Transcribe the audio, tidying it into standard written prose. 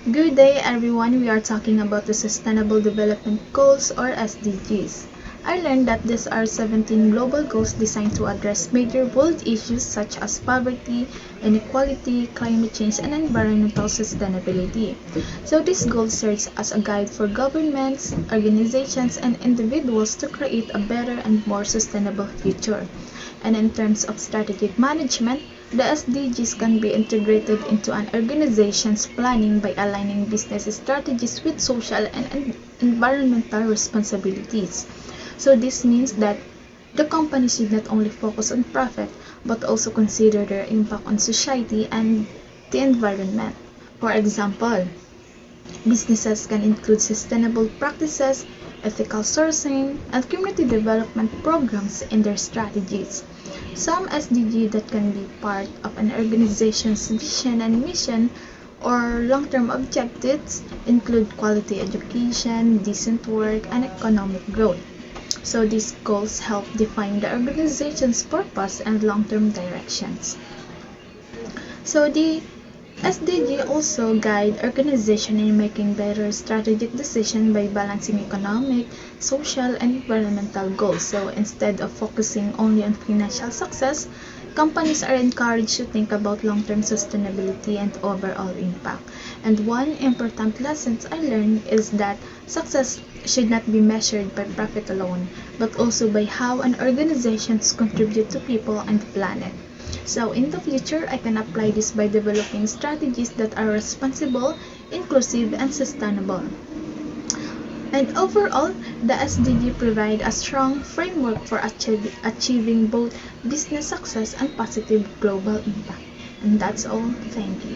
Good day everyone, we are talking about the Sustainable Development Goals or SDGs. I learned that these are 17 global goals designed to address major world issues such as poverty, inequality, climate change, and environmental sustainability. So these goals serve as a guide for governments, organizations, and individuals to create a better and more sustainable future. And in terms of strategic management, the SDGs can be integrated into an organization's planning by aligning business strategies with social and environmental responsibilities. So this means that the company should not only focus on profit, but also consider their impact on society and the environment. For example, businesses can include sustainable practices, ethical sourcing, and community development programs in their strategies. Some SDG that can be part of an organization's vision and mission or long-term objectives include quality education, decent work, and economic growth. So these goals help define the organization's purpose and long-term directions. So the SDG also guide organization in making better strategic decisions by balancing economic, social, and environmental goals. So instead of focusing only on financial success, companies are encouraged to think about long-term sustainability and overall impact. And one important lesson I learned is that success should not be measured by profit alone, but also by how an organization contributes to people and the planet. So in the future, I can apply this by developing strategies that are responsible, inclusive, and sustainable. And overall, the SDG provide a strong framework for achieving both business success and positive global impact. And that's all. Thank you.